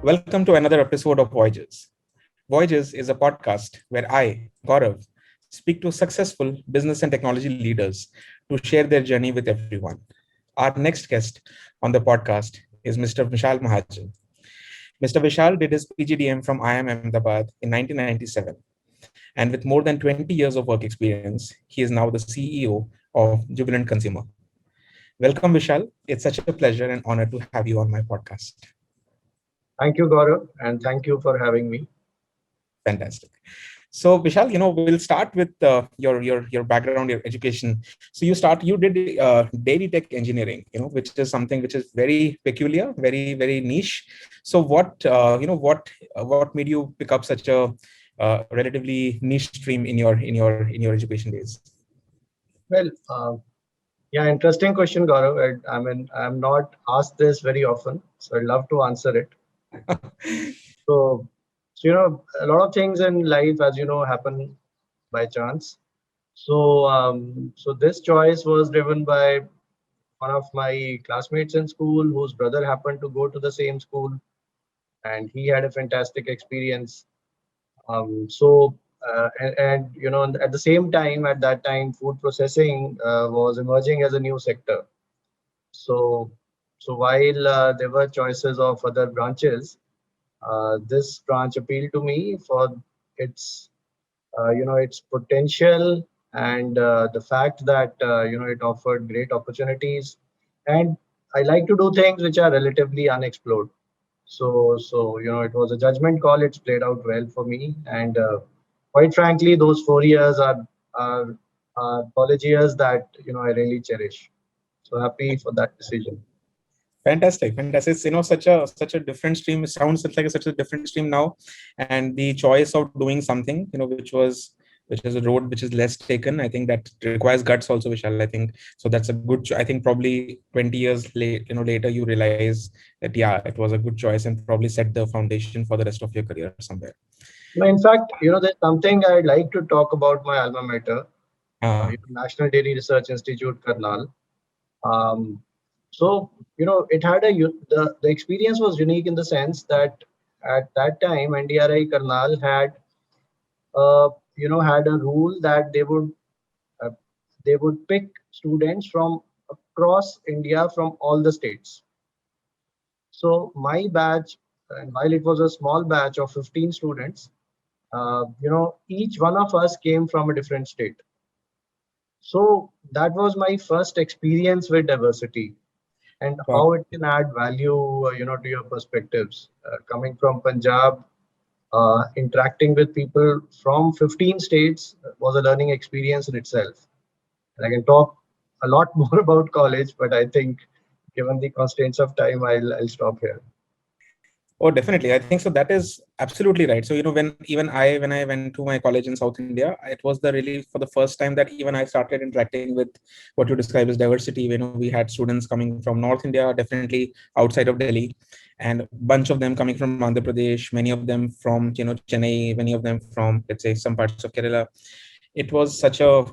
Welcome to another episode of Voyages. Voyages is a podcast where I, Gaurav, speak to successful business and technology leaders to share their journey with everyone. Our next guest on the podcast is Mr. Vishal Mahajan. Mr. Vishal did his PGDM from IIM Ahmedabad in 1997, and with more than 20 years of work experience, he is now the CEO of Jubilant Consumer. Welcome, Vishal. It's such a pleasure and honor to have you on my podcast. Thank you, Gaurav, and thank you for having me. Fantastic. So Vishal, we'll start with your background, your education. So you did dairy tech engineering, which is something which is very peculiar, very niche. So what made you pick up such a relatively niche stream in your education days? Well, yeah, interesting question, Gaurav. I mean, I'm not asked this very often, so I'd love to answer it. So, a lot of things in life, as you know, happen by chance. So this choice was driven by one of my classmates in school, whose brother happened to go to the same school, and he had a fantastic experience. And at the same time, at that time, food processing was emerging as a new sector. So, so while there were choices of other branches, this branch appealed to me for its, its potential and the fact that it offered great opportunities. And I like to do things which are relatively unexplored. So it was a judgment call. It's played out well for me, and quite frankly, those 4 years are, are college years that I really cherish. So happy for that decision. Fantastic, fantastic. It's such a different stream. It sounds like such a different stream now, and the choice of doing something, which is a road which is less taken. I think that requires guts also, Vishal. I think so. That's a good. I think probably 20 years later, you realize that yeah, it was a good choice and probably set the foundation for the rest of your career somewhere. Now, in fact, there's something I'd like to talk about my alma mater, Uh, National Dairy Research Institute, Karnal. Um, so it had the experience was unique in the sense that at that time NDRI Karnal had a rule that uh, they would pick students from across India from all the states. So my batch, and while it was a small batch of 15 students, each one of us came from a different state. So that was my first experience with diversity and wow. how it can add value, to your perspectives. Coming from Punjab, interacting with people from 15 states was a learning experience in itself. And I can talk a lot more about college, but I think given the constraints of time, I'll stop here. Oh, definitely. I think so. That is absolutely right. So, when I went to my college in South India, it was the really for the first time that even I started interacting with what you describe as diversity. We had students coming from North India, definitely outside of Delhi, and a bunch of them coming from Andhra Pradesh, many of them from, Chennai, many of them from, let's say, some parts of Kerala. It was such a,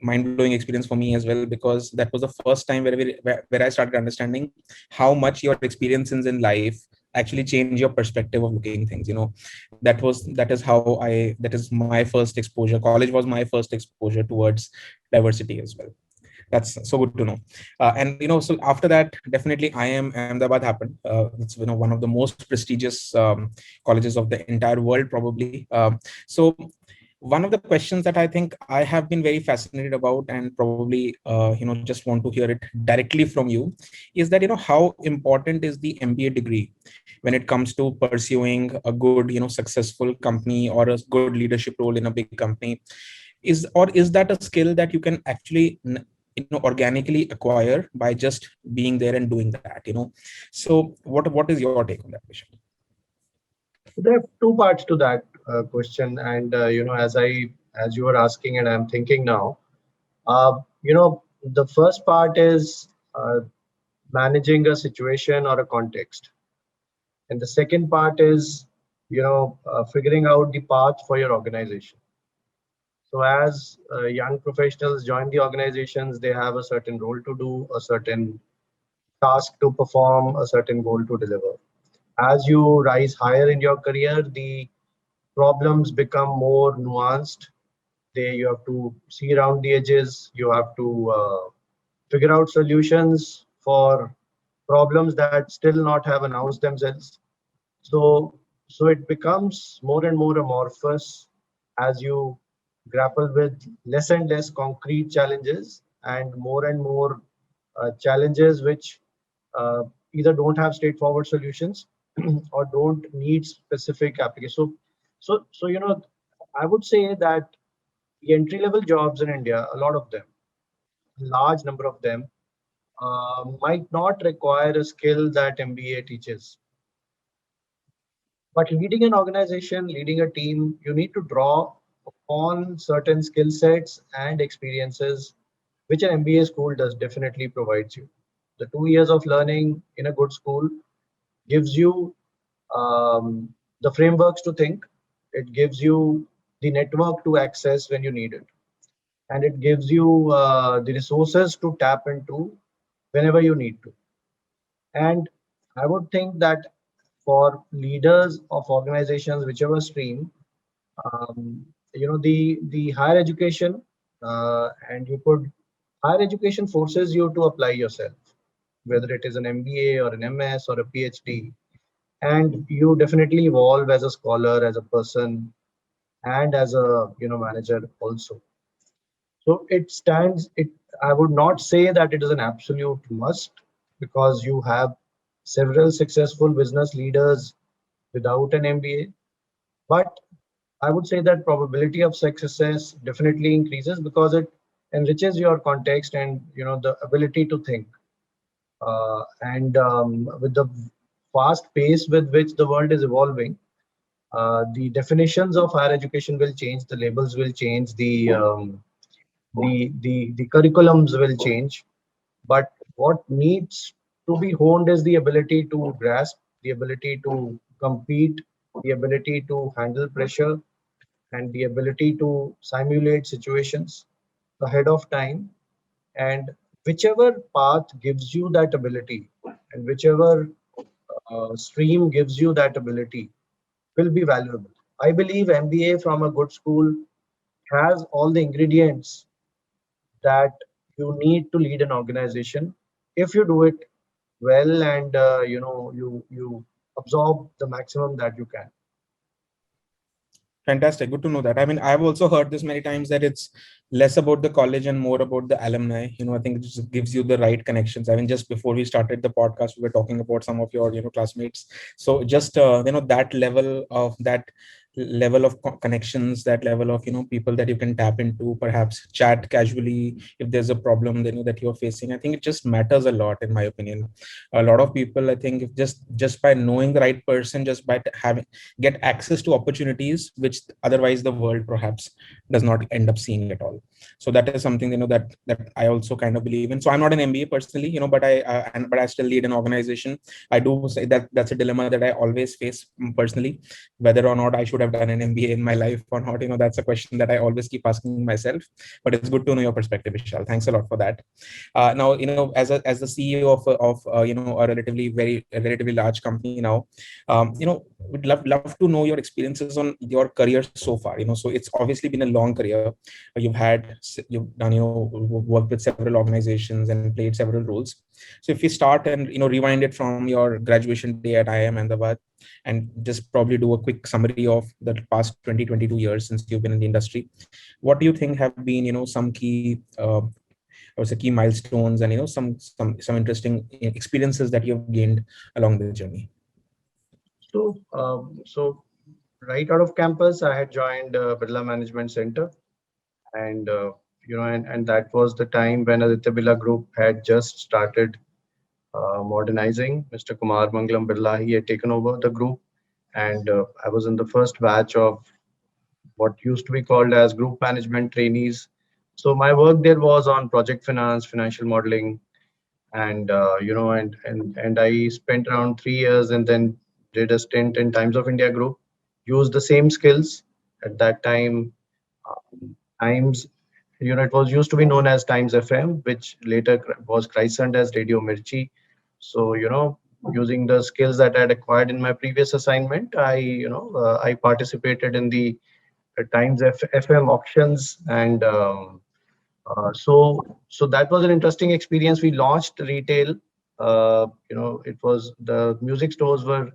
mind-blowing experience for me as well, because that was the first time where I started understanding how much your experiences in life actually change your perspective of looking things. That is my first exposure. College was my first exposure towards diversity as well. That's so good to know. And so after that, definitely IIM Ahmedabad happened. It's one of the most prestigious colleges of the entire world, probably. So one of the questions that I think I have been very fascinated about, and probably just want to hear it directly from you, is that how important is the MBA degree when it comes to pursuing a good successful company or a good leadership role in a big company? Is that a skill that you can actually organically acquire by just being there and doing that? So what is your take on that, Vishal? There are two parts to that question, and as you were asking, and I'm thinking now, the first part is managing a situation or a context, and the second part is figuring out the path for your organization. So as young professionals join the organizations, they have a certain role to do, a certain task to perform, a certain goal to deliver. As you rise higher in your career, the problems become more nuanced. They You have to see around the edges. You have to figure out solutions for problems that still not have announced themselves. So, so it becomes more and more amorphous as you grapple with less and less concrete challenges and more challenges which uh, either don't have straightforward solutions or don't need specific applications. So I would say that the entry level jobs in India, a lot of them, a large number of them, might not require a skill that MBA teaches. But leading an organization, leading a team, you need to draw upon certain skill sets and experiences which an MBA school does definitely provides you. The 2 years of learning in a good school gives you the frameworks to think, it gives you the network to access when you need it, and it gives you the resources to tap into whenever you need to. And I would think that for leaders of organizations, whichever stream, the higher education, and you could higher education forces you to apply yourself, whether it is an MBA or an MS or a PhD, and you definitely evolve as a scholar, as a person, and as a manager also. So it stands. It I would not say that it is an absolute must, because you have several successful business leaders without an MBA. But I would say that probability of success definitely increases because it enriches your context and the ability to think. And with the fast pace with which the world is evolving, the definitions of higher education will change, the labels will change, the curriculums will change. But what needs to be honed is the ability to grasp, the ability to compete, the ability to handle pressure, and the ability to simulate situations ahead of time. And whichever path gives you that ability, and whichever stream gives you that ability, will be valuable. I believe MBA from a good school has all the ingredients that you need to lead an organization if you do it well, and you absorb the maximum that you can. Fantastic. Good to know that. I mean, I've also heard this many times that it's less about the college and more about the alumni. I think it just gives you the right connections. I mean, just before we started the podcast, we were talking about some of your, classmates. So just, that level of connections, that level of, people that you can tap into, perhaps chat casually if there's a problem, that you're facing. I think it just matters a lot, in my opinion. A lot of people, I think, if just by knowing the right person, just by having get access to opportunities which otherwise the world perhaps does not end up seeing at all. So that is something that I also kind of believe in. So I'm not an MBA personally, but I still lead an organization. I do say that that's a dilemma that I always face, personally, whether or not I should have done an MBA in my life or not. That's a question that I always keep asking myself. But it's good to know your perspective, Vishal. Thanks a lot for that. Now, as the CEO of a relatively large company now, would love to know your experiences on your career so far. So it's obviously been a long career. You've done, worked with several organizations and played several roles. So if we start and rewind it from your graduation day at IIM Ahmedabad, and just probably do a quick summary of the past 20-22 years since you've been in the industry, what do you think have been some key I would say key milestones, and some interesting experiences that you've gained along the journey? So right out of campus, I had joined Birla Management Center, and and that was the time when Aditya Birla Group had just started modernizing. Mr. Kumar Mangalam Birla, he had taken over the group, and I was in the first batch of what used to be called as group management trainees. So my work there was on project finance, financial modeling, and and I spent around 3 years and then did a stint in Times of India Group. Used the same skills at that time. Times, it was used to be known as Times FM, which later was christened as Radio Mirchi. So using the skills that I had acquired in my previous assignment, I participated in the Times FM auctions, and so that was an interesting experience. We launched retail. It was the music stores were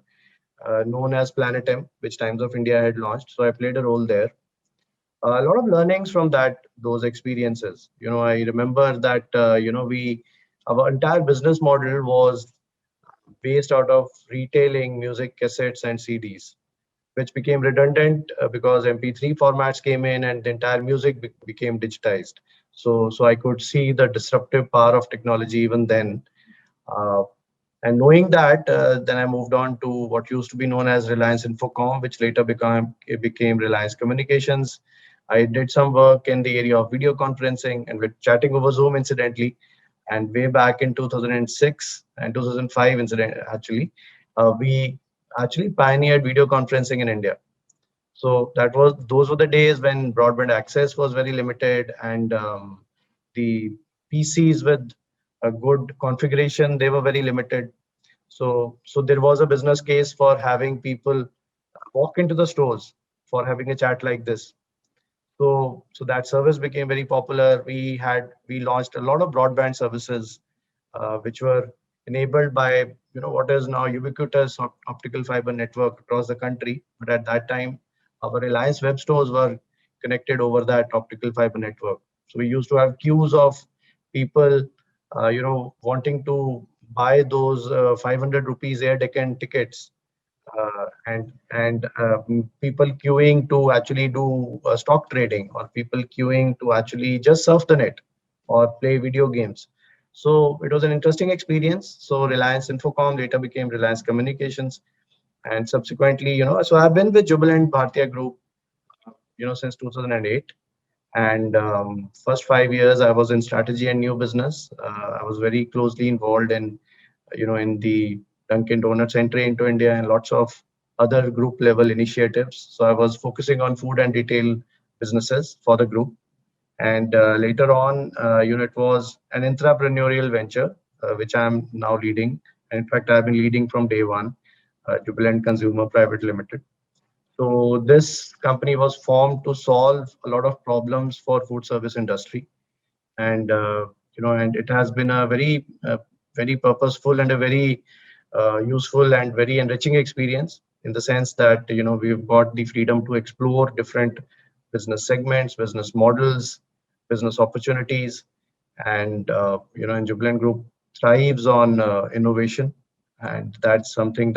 known as Planet M, which Times of India had launched. So I played a role there. A lot of learnings from those experiences. I remember that we our entire business model was based out of retailing music cassettes and CDs, which became redundant because MP3 formats came in and the entire music became digitized. So I could see the disruptive power of technology even then. Uh, and knowing that, then I moved on to what used to be known as Reliance Infocom, which later became Reliance Communications. I did some work in the area of video conferencing and with chatting over Zoom, incidentally. And way back in 2006 and 2005, incident actually, we actually pioneered video conferencing in India. So those were the days when broadband access was very limited, and the PCs with a good configuration, they were very limited. So there was a business case for having people walk into the stores for having a chat like this. So that service became very popular. We launched a lot of broadband services, which were enabled by what is now ubiquitous optical fiber network across the country. But at that time, our Reliance web stores were connected over that optical fiber network. So we used to have queues of people, wanting to buy those 500 rupees air Deccan tickets, and people queuing to actually do stock trading, or people queuing to actually just surf the net or play video games. So it was an interesting experience. So Reliance Infocom later became Reliance Communications, and subsequently, so I've been with Jubilant Bhartiya Group, since 2008. And first 5 years I was in strategy and new business. I was very closely involved in the Dunkin' Donuts entry into India and lots of other group level initiatives. So I was focusing on food and retail businesses for the group. And later on, it was an entrepreneurial venture, which I'm now leading. And in fact, I've been leading from day one, Jubilant Consumer Private Limited. So this company was formed to solve a lot of problems for food service industry, and and it has been a very purposeful and a very useful and very enriching experience, in the sense that we've got the freedom to explore different business segments, business models, business opportunities, and and Jubilant Group thrives on innovation, and that's something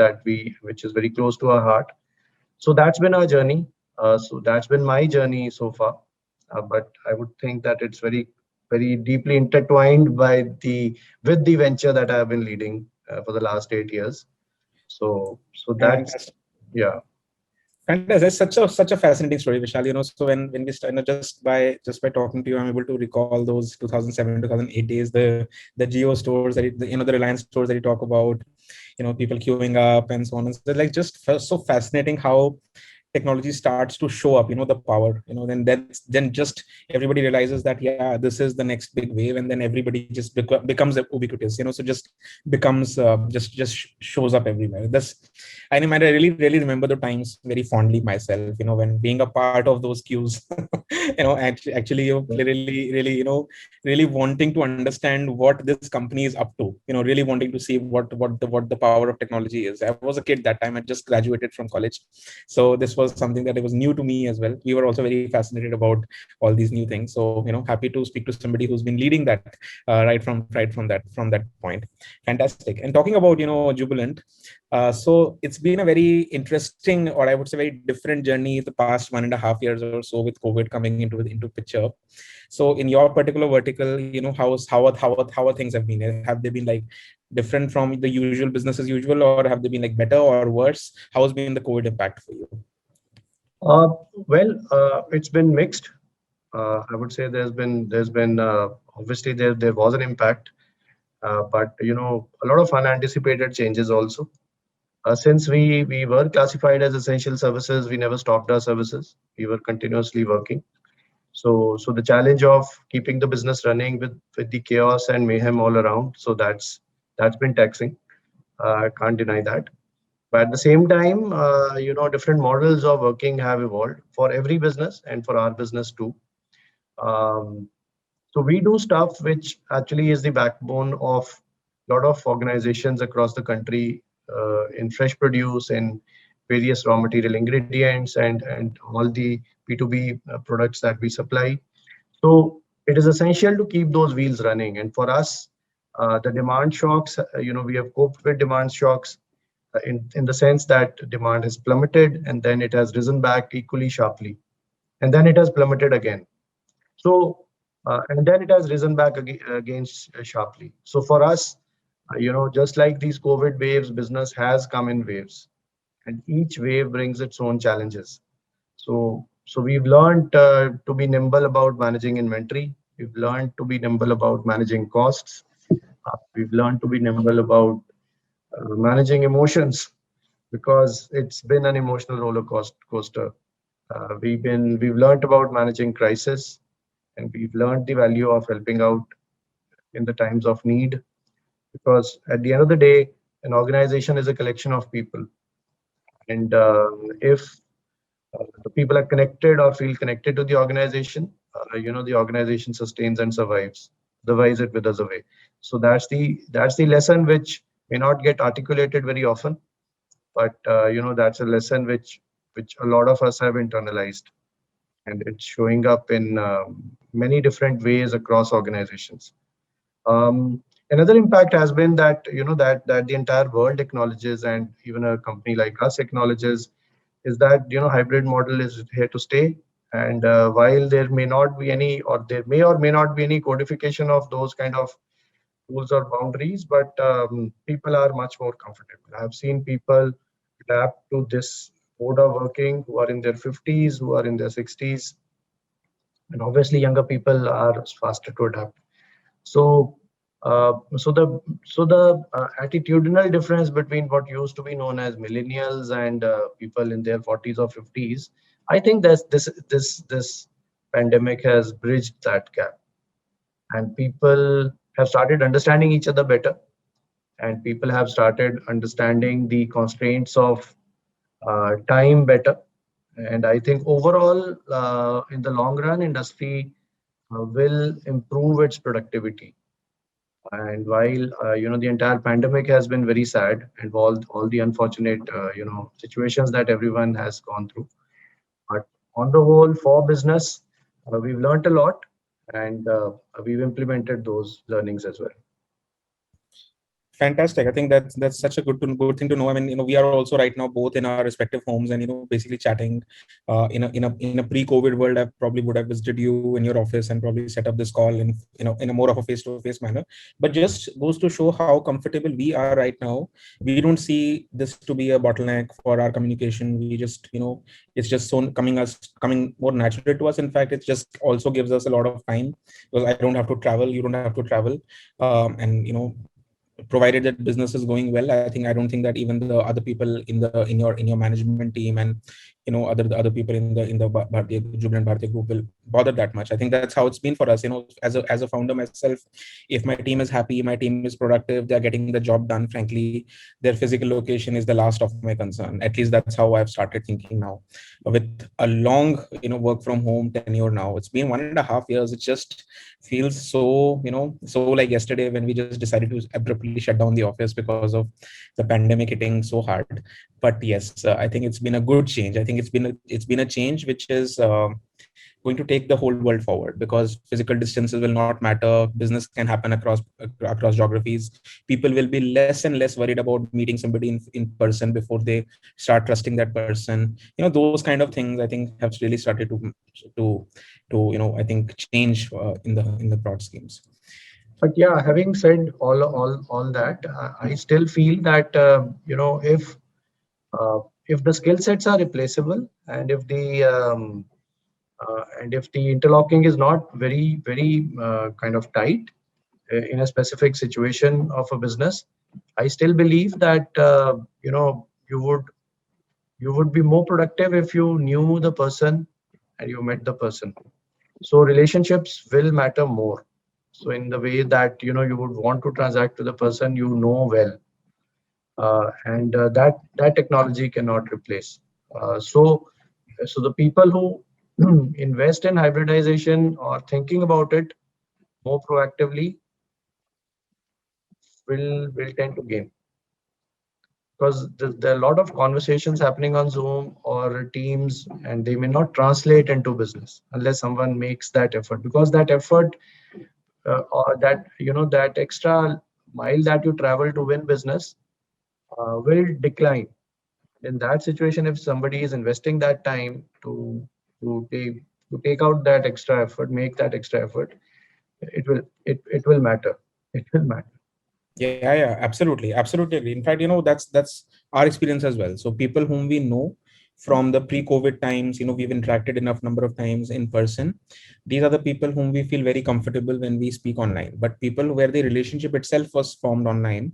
which is very close to our heart. So that's been our journey. So that's been my journey so far. But I would think that it's very deeply intertwined with the venture that I've been leading for the last 8 years. So that's, Fantastic. yeah. Fantastic. That's such a fascinating story, Vishal. So when we start, just by talking to you, I'm able to recall those 2007, 2008 days, the Geo stores the Reliance stores that you talk about, people queuing up and so on. And so like just so fascinating how technology starts to show up, the power, then just everybody realizes that, yeah, this is the next big wave, and then everybody just becomes ubiquitous, so just becomes just shows up everywhere. I really remember the times very fondly myself, when being a part of those queues. Actually you really, really wanting to understand what this company is up to, really wanting to see what the power of technology is. I was a kid that time. I just graduated from college, so this was something that it was new to me as well. We were also very fascinated about all these new things. So happy to speak to somebody who's been leading that right from that point. Fantastic. And talking about Jubilant, so it's been a very interesting, or I would say very different journey the past 1.5 years or so, with COVID coming into picture. So in your particular vertical, how are things have been? Have they been like different from the usual business as usual, or have they been like better or worse? How has been the COVID impact for you? Uh, well, it's been mixed. I would say there's been obviously there was an impact, but a lot of unanticipated changes also. Since we were classified as essential services, we never stopped our services. We were continuously working. So the challenge of keeping the business running with the chaos and mayhem all around. So that's been taxing. Can't deny that. But at the same time, different models of working have evolved for every business and for our business too. Um, so we do stuff which actually is the backbone of a lot of organizations across the country in fresh produce and various raw material ingredients and all the B2B products that we supply. So it is essential to keep those wheels running. And for us, the demand shocks, we have coped with demand shocks in the sense that demand has plummeted and then it has risen back equally sharply. And then it has plummeted again. So, and then it has risen back against sharply. So for us, just like these COVID waves, business has come in waves, and each wave brings its own challenges. So we've learned to be nimble about managing inventory. We've learned to be nimble about managing costs. We've learned to be nimble about managing emotions because it's been an emotional coaster. We've learned about managing crisis, and we've learned the value of helping out in the times of need. Because at the end of the day, an organization is a collection of people, and if the people are connected or feel connected to the organization, the organization sustains and survives. Otherwise, it withers away. So that's the lesson which may not get articulated very often, but that's a lesson which a lot of us have internalized, and it's showing up in many different ways across organizations. Another impact has been that that the entire world acknowledges, and even a company like us acknowledges, is that hybrid model is here to stay. And while there may not be any, or there may or may not be any codification of those kind of rules or boundaries, but people are much more comfortable. I've seen people adapt to this mode of working who are in their 50s, who are in their 60s, and obviously younger people are faster to adapt. So, so the attitudinal difference between what used to be known as millennials and people in their 40s or 50s, I think that this pandemic has bridged that gap, and people have started understanding each other better, and people have started understanding the constraints of time better. And I think overall, in the long run, industry will improve its productivity. And while the entire pandemic has been very sad, and all the unfortunate situations that everyone has gone through, but on the whole, for business, we've learned a lot, and we've implemented those learnings as well. Fantastic. I think that's such a good thing to know. I mean, we are also right now both in our respective homes and basically chatting. In a pre-COVID world, I probably would have visited you in your office and probably set up this call in a more of a face-to-face manner. But just goes to show how comfortable we are right now. We don't see this to be a bottleneck for our communication. We just it's just coming more natural to us. In fact, it just also gives us a lot of time because I don't have to travel. You don't have to travel, and provided that business is going well. I don't think that even the other people in your management team and the other people in the Jubilant Bharti group will bother that much. I think that's how it's been for us. As a founder myself, if my team is happy, my team is productive, they're getting the job done, frankly, their physical location is the last of my concern. At least that's how I've started thinking now. With a long work from home tenure now, it's been 1.5 years. It just feels so like yesterday when we just decided to abruptly shut down the office because of the pandemic hitting so hard. But yes, I think it's been a good change. I think it's been a change which is going to take the whole world forward, because physical distances will not matter. Business can happen across geographies. People will be less and less worried about meeting somebody in person before they start trusting that person. Those kind of things I think have really started to I think change in the broad schemes. But yeah, having said all that, I still feel that if the skill sets are replaceable, and if the interlocking is not very kind of tight in a specific situation of a business, I still believe that you would be more productive if you knew the person and you met the person. So relationships will matter more. So in the way that you would want to transact with the person you know well. and that technology cannot replace. So the people who invest in hybridization or thinking about it more proactively will tend to gain, because there are a lot of conversations happening on Zoom or Teams, and they may not translate into business unless someone makes that effort. Because that effort, or that that extra mile that you travel to win business, will decline. In that situation, if somebody is investing that time to take to take out that extra effort, make that extra effort, it will matter. It will matter. Yeah, yeah, absolutely, absolutely agree. In fact, that's our experience as well. So people whom we know from the pre-COVID times, we've interacted enough number of times in person. These are the people whom we feel very comfortable when we speak online. But people where the relationship itself was formed online,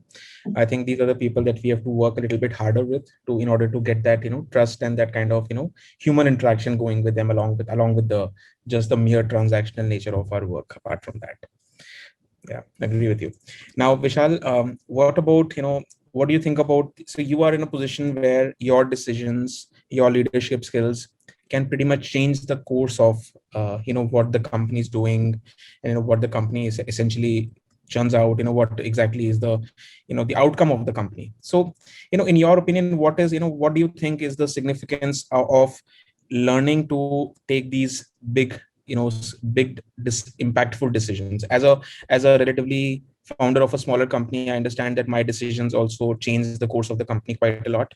I think these are the people that we have to work a little bit harder with to in order to get that trust and that kind of human interaction going with them along with the just the mere transactional nature of our work. Apart from that, yeah, agree with you. Now, Vishal, what about what do you think about, so you are in a position where your decisions, your leadership skills can pretty much change the course of what the company is doing, and what the company is essentially churns out, what exactly is the the outcome of the company. So in your opinion, what do you think is the significance of learning to take these big impactful decisions as a relatively founder of a smaller company? I understand that my decisions also change the course of the company quite a lot,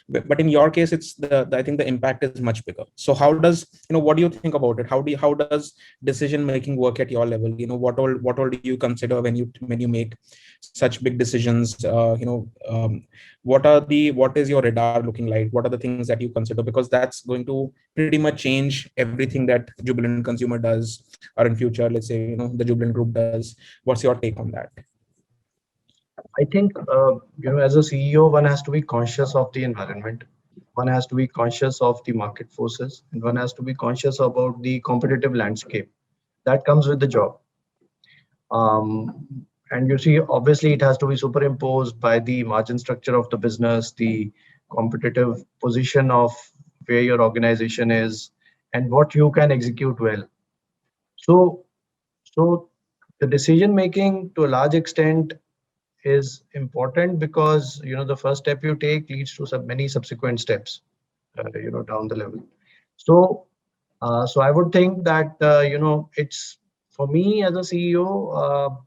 but in your case, it's I think the impact is much bigger. So how does what do you think about it? How does decision making work at your level? What all do you consider when you make such big decisions? What is your radar looking like? What are the things that you consider? Because that's going to pretty much change everything that Jubilant Consumer does, or in future, let's say, the Jubilant Group does. What's your take on that? I think, as a CEO, one has to be conscious of the environment. One has to be conscious of the market forces, and one has to be conscious about the competitive landscape that comes with the job. And you see, obviously, it has to be superimposed by the margin structure of the business, the competitive position of where your organization is, and what you can execute well. So, so the decision making to a large extent is important, because the first step you take leads to many subsequent steps, down the level. So, I would think that it's, for me as a CEO,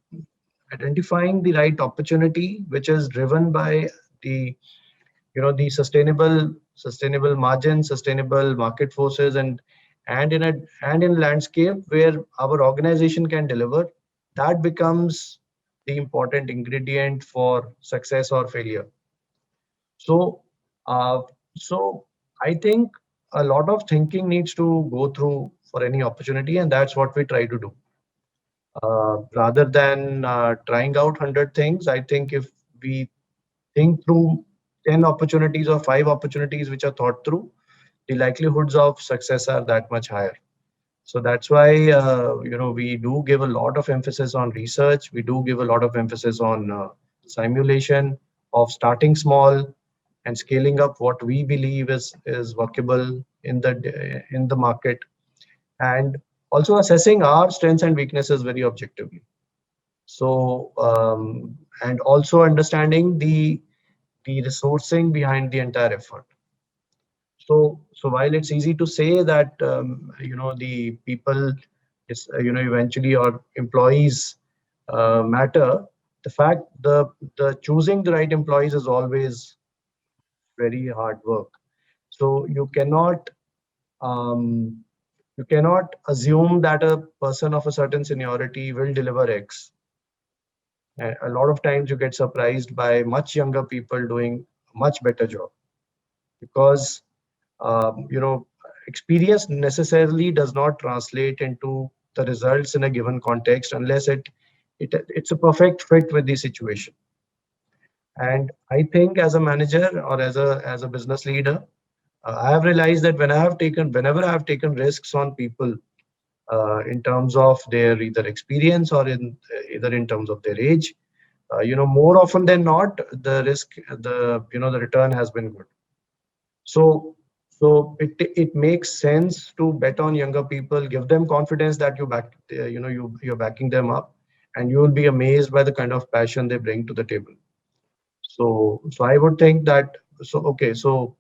identifying the right opportunity which is driven by the the sustainable margin, sustainable market forces, and in landscape where our organization can deliver. That becomes the important ingredient for success or failure. So uh, so I think a lot of thinking needs to go through for any opportunity, and that's what we try to do. Rather than trying out 100 things, I think if we think through 10 opportunities or 5 opportunities which are thought through, the likelihoods of success are that much higher. So that's why we do give a lot of emphasis on research. We do give a lot of emphasis on simulation of starting small and scaling up what we believe is workable in the market, and also assessing our strengths and weaknesses very objectively. So and also understanding the resourcing behind the entire effort. So while it's easy to say that the people is eventually, or employees matter, the fact the choosing the right employees is always very hard work. So um, you cannot assume that a person of a certain seniority will deliver X. And a lot of times you get surprised by much younger people doing a much better job, because experience necessarily does not translate into the results in a given context unless it's a perfect fit with the situation. And I think as a manager or as a business leader, I have realized that whenever I have taken risks on people, in terms of their either experience or either in terms of their age, more often than not, the risk, the return has been good. So, it makes sense to bet on younger people, give them confidence that you're backing them up, and you will be amazed by the kind of passion they bring to the table. So I would think that, okay, so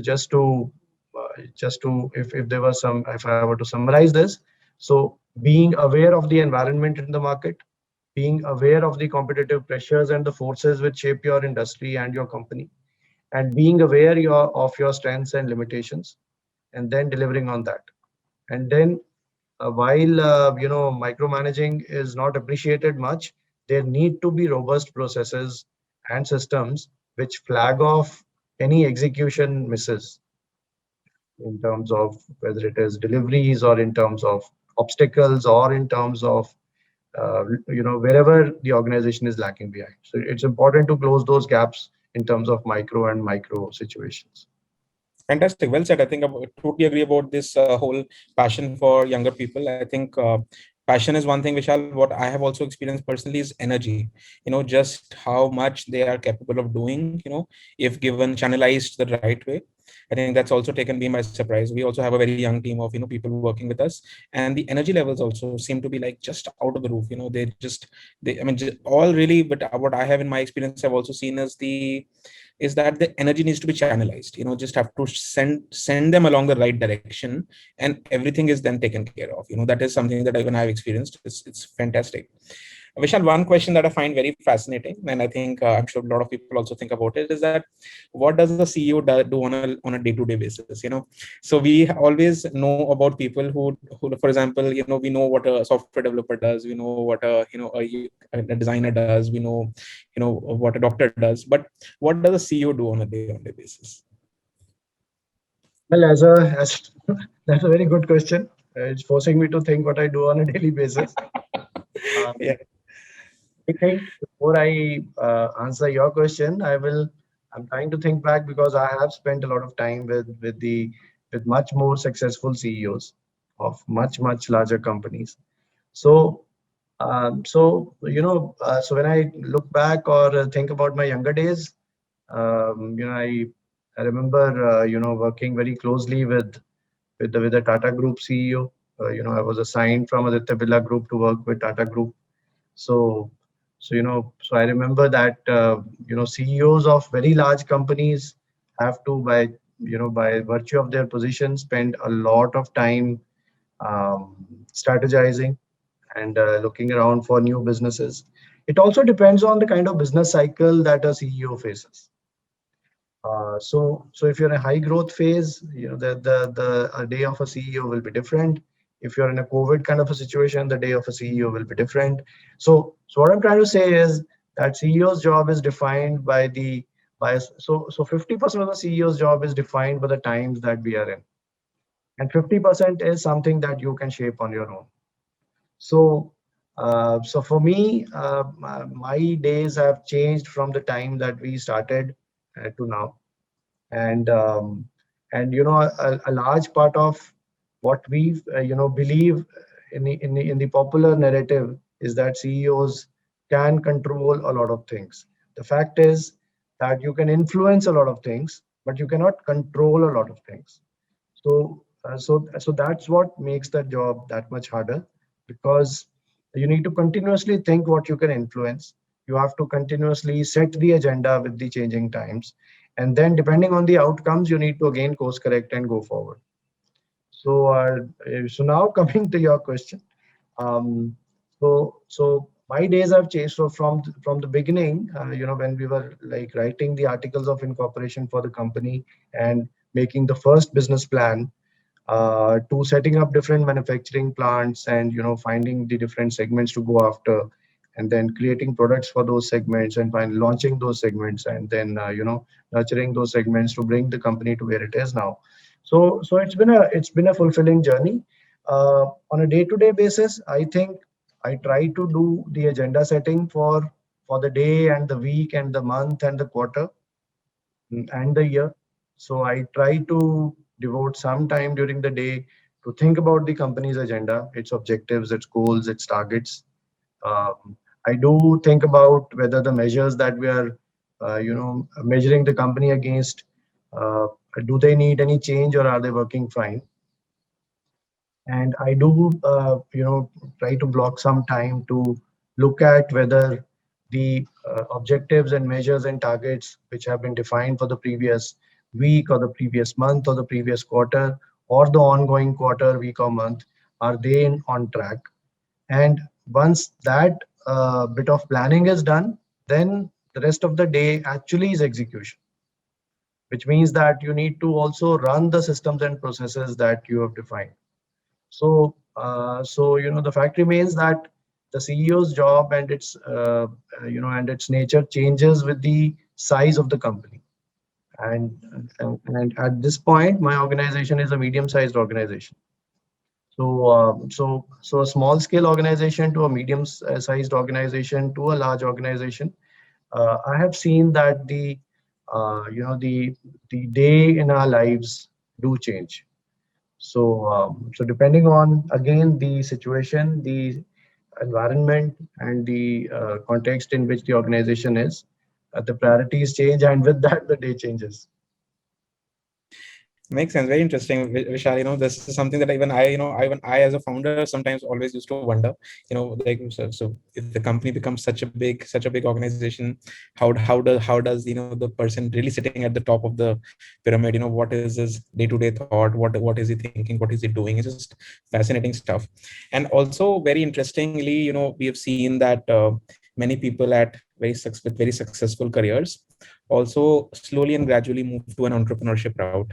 just to if there was some, if I were to summarize this, so being aware of the environment in the market, being aware of the competitive pressures and the forces which shape your industry and your company, and being aware of your strengths and limitations, and then delivering on that. And then, while micromanaging is not appreciated much, there need to be robust processes and systems which flag off any execution misses, in terms of whether it is deliveries, or in terms of obstacles, or in terms of wherever the organization is lacking behind. So it's important to close those gaps in terms of micro situations. Fantastic. Well said. I think I totally agree about this whole passion for younger people. I think passion is one thing, Vishal. What I have also experienced personally is energy. Just how much they are capable of doing, if given channelized the right way. I think that's also taken me by surprise. We also have a very young team of, people working with us, and the energy levels also seem to be like just out of the roof. I mean, all really, but what I have in my experience, I've also seen is that the energy needs to be channelized. Just have to send them along the right direction, and everything is then taken care of. That is something that even I've experienced. It's fantastic. Vishal, one question that I find very fascinating, and I think I'm sure a lot of people also think about it, is that what does the CEO do on a day-to-day basis? So we always know about people who, for example, we know what a software developer does, we know what a designer does, we know what a doctor does, but what does a CEO do on a day-to-day basis? Well, as that's a very good question. It's forcing me to think what I do on a daily basis. Yeah. Um, I think before I answer your question, I'm trying to think back, because I have spent a lot of time with much more successful CEOs of much larger companies. So, so when I look back, or think about my younger days, I remember working very closely with the Tata Group CEO. I was assigned from Aditya Birla Group to work with Tata Group. So, so I remember that CEOs of very large companies have to, by virtue of their position, spend a lot of time um, strategizing and looking around for new businesses. It also depends on the kind of business cycle that a CEO faces. So if you're in a high growth phase, the a day of a CEO will be different. If you're in a COVID kind of a situation, the day of a CEO will be different. So what I'm trying to say is that CEO's job is defined so 50% of the CEO's job is defined by the times that we are in, and 50% is something that you can shape on your own. So for me, my days have changed from the time that we started to now. And a large part of what we believe in the popular narrative is that CEOs can control a lot of things. The fact is that you can influence a lot of things, but you cannot control a lot of things. So that's what makes that job that much harder, because you need to continuously think what you can influence. You have to continuously set the agenda with the changing times, and then depending on the outcomes, you need to again course correct and go forward. So now coming to your question, um, so my days have changed. So from the beginning, when we were like writing the articles of incorporation for the company and making the first business plan, to setting up different manufacturing plants, and finding the different segments to go after, and then creating products for those segments, and finally launching those segments, and then nurturing those segments to bring the company to where it is now. So it's been a fulfilling journey. On a day-to-day basis, I think I try to do the agenda setting for the day and the week and the month and the quarter, and the year. So I try to devote some time during the day to think about the company's agenda, its objectives, its goals, its targets. Um, I do think about whether the measures that we are, measuring the company against, uh, do they need any change or are they working fine? And I do, try to block some time to look at whether the objectives and measures and targets which have been defined for the previous week or the previous month or the previous quarter or the ongoing quarter, week or month, are they on track? And once that bit of planning is done, then the rest of the day actually is execution, which means that you need to also run the systems and processes that you have defined. So the fact remains that the CEO's job and its nature changes with the size of the company. And and at this point, my organization is a medium-sized organization. So a small scale organization to a medium-sized organization to a large organization, I have seen that the day in our lives do change. So depending on again the situation, the environment, and the context in which the organization is, the priorities change, and with that, the day changes. Makes sense. Very interesting, Vishal. This is something that even I as a founder sometimes always used to wonder. Like so if the company becomes such a big organization, how does the person really sitting at the top of the pyramid? What is his day-to-day thought? What is he thinking? What is he doing? It's just fascinating stuff. And also very interestingly, we have seen that many people with very successful careers also slowly and gradually move to an entrepreneurship route.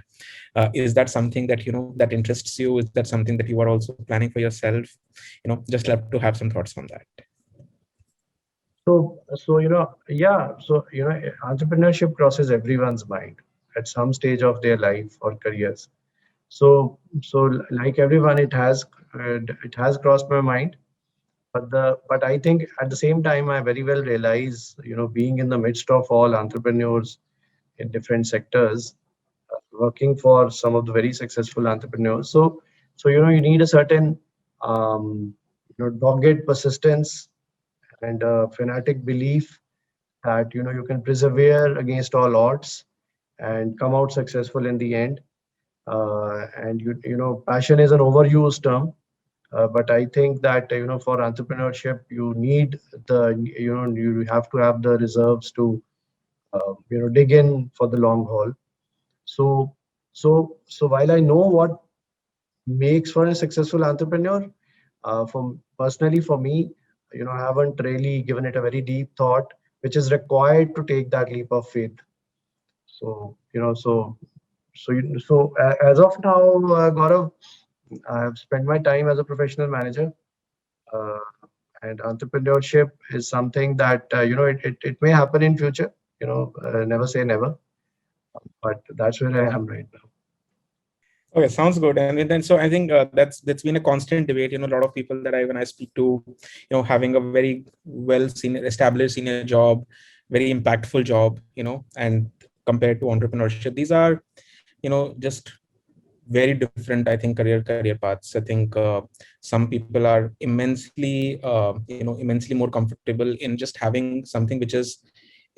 Is that something that that interests you? Is that something that you are also planning for yourself? Just love to have some thoughts on that. So entrepreneurship crosses everyone's mind at some stage of their life or careers. So like everyone, it has crossed my mind. But I think at the same time, I very well realize, being in the midst of all entrepreneurs in different sectors, working for some of the very successful entrepreneurs. So you need a certain dogged persistence and a fanatic belief that you can persevere against all odds and come out successful in the end. And passion is an overused term, but I think that for entrepreneurship, you have to have the reserves to dig in for the long haul. So while I know what makes for a successful entrepreneur, from personally for me, I haven't really given it a very deep thought, which is required to take that leap of faith. So as of now, Gaurav, I have spent my time as a professional manager, uh, and entrepreneurship is something that it may happen in future. Never say never, but that's where I am right now. Okay, sounds good. And then so I think that's been a constant debate. A lot of people that when I speak to, having a very well senior established senior job, very impactful job, and compared to entrepreneurship, these are just very different, I think, career paths. I think some people are immensely more comfortable in just having something which is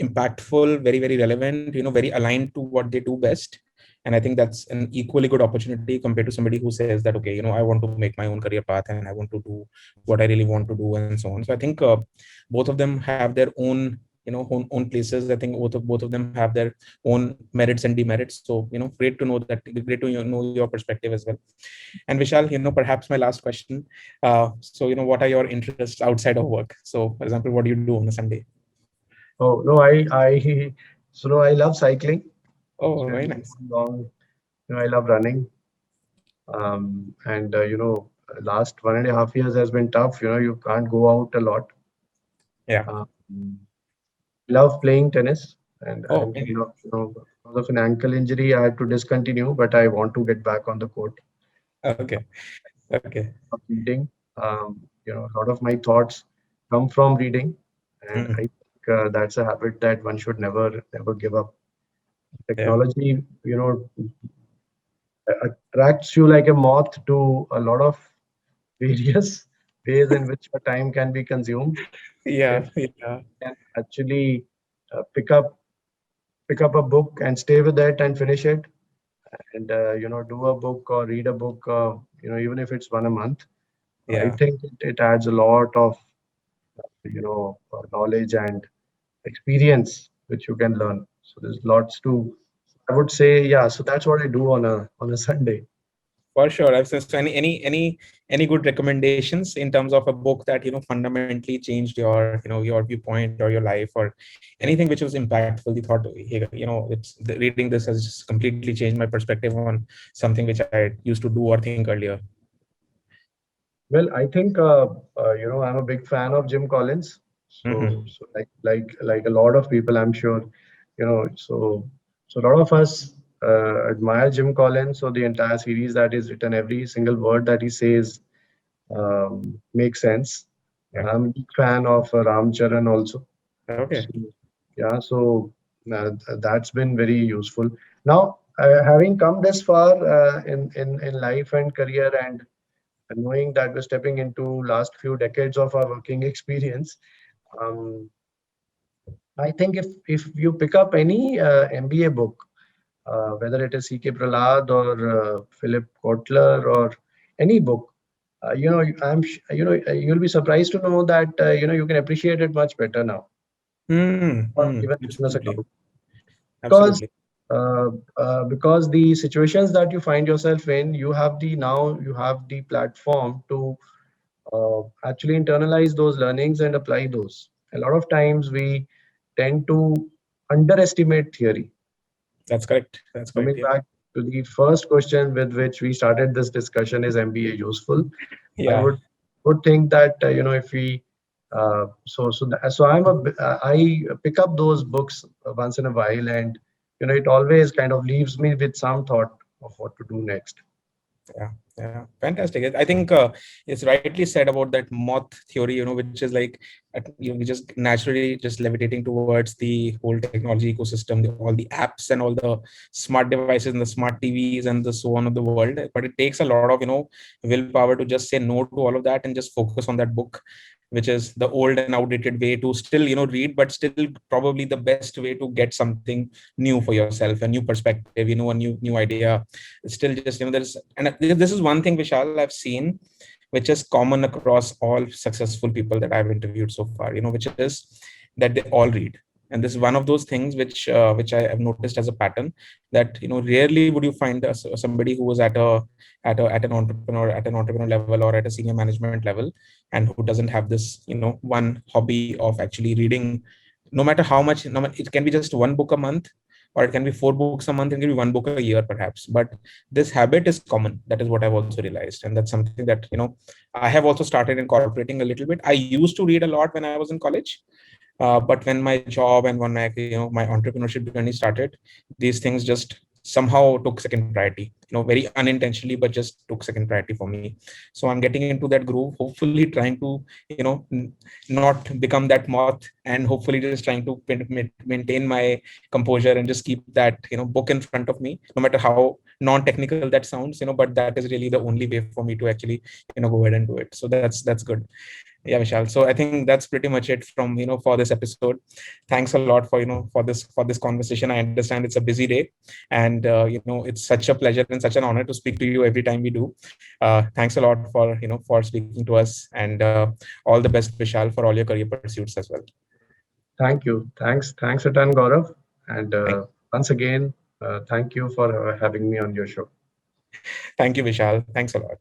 impactful, very very relevant, very aligned to what they do best. And I think that's an equally good opportunity compared to somebody who says that, okay, I want to make my own career path and I want to do what I really want to do, and so on. So I think both of them have their own own places. I think both of them have their own merits and demerits. So great to know that, great to know your perspective as well. And Vishal, perhaps my last question, so what are your interests outside of work? So for example, what do you do on a Sunday? Oh no, I love cycling. Oh, So very nice. long, I love running. And last 1.5 years has been tough. You can't go out a lot. Yeah. Um, love playing tennis, Oh, and very nice. because of an ankle injury, I had to discontinue. But I want to get back on the court. Okay. Okay. Of reading, a lot of my thoughts come from reading, and I Mhm. think that's a habit that one should never give up. Yeah. Technology, attracts you like a moth to a lot of various ways in which your time can be consumed if Yeah, yeah, you can actually pick up a book and stay with it and finish it, and do a book or read a book, even if it's one a month. I yeah. think it adds a lot of knowledge and experience which you can learn. So there's lots to, I would say, yeah. So that's what I do on a Sunday. For sure. I've so any good recommendations in terms of a book that fundamentally changed your viewpoint or your life, or anything which was impactful? You thought, "Hey, reading this has just completely changed my perspective on something which I used to do or think earlier." Well, I think I'm a big fan of Jim Collins. Hmm. So like a lot of people, I'm sure, so a lot of us admire Jim Collins. So the entire series that is written, every single word that he says makes sense. Yeah. And I'm a big fan of Ram Charan also. Okay. So, yeah, so that's been very useful. Now, having come this far in life and career, and knowing that we're stepping into last few decades of our working experience, um, I think if you pick up any MBA book, whether it is CK Prahlad or Philip Kotler or any book, you'll be surprised to know that you can appreciate it much better now, or even business Absolutely. account, because Absolutely. because the situations that you find yourself in, you have the platform to actually internalize those learnings and apply those. A lot of times we tend to underestimate theory. That's correct. That's correct. Coming Yeah. back to the first question with which we started this discussion, is MBA useful? I Yeah. would think that if we so I pick up those books once in a while, and it always kind of leaves me with some thought of what to do next. Yeah, yeah, fantastic. I think it's rightly said about that moth theory, which is like, we just naturally just levitating towards the whole technology ecosystem, all the apps and all the smart devices and the smart TVs and the so on of the world. But it takes a lot of willpower to just say no to all of that and just focus on that book, which is the old and outdated way to still read, but still probably the best way to get something new for yourself, a new perspective, a new idea. Still just there's, and this is one thing, Vishal, I've seen, which is common across all successful people that I've interviewed so far, which is that they all read. And this is one of those things which I have noticed as a pattern, that rarely would you find somebody who was at an entrepreneur level or at a senior management level, and who doesn't have this one hobby of actually reading. No matter how much, no matter, it can be just one book a month, or it can be four books a month, it can be one book a year perhaps, but this habit is common. That is what I've also realized, and that's something that I have also started incorporating a little bit. I used to read a lot when I was in college, but when my job and when my entrepreneurship journey started, these things just somehow took second priority, very unintentionally, but just took second priority for me. So I'm getting into that groove, hopefully trying to not become that moth, and hopefully just trying to maintain my composure and just keep that book in front of me, no matter how non-technical that sounds, but that is really the only way for me to actually go ahead and do it. So that's good. Yeah, Vishal. So I think that's pretty much it from for this episode. Thanks a lot for for this conversation. I understand it's a busy day, and it's such a pleasure and such an honor to speak to you every time we do. Thanks a lot for speaking to us, and all the best, Vishal, for all your career pursuits as well. Thank you. Thanks a ton, Gaurav. And Thank, once again, thank you for having me on your show. thank you, Vishal. Thanks a lot.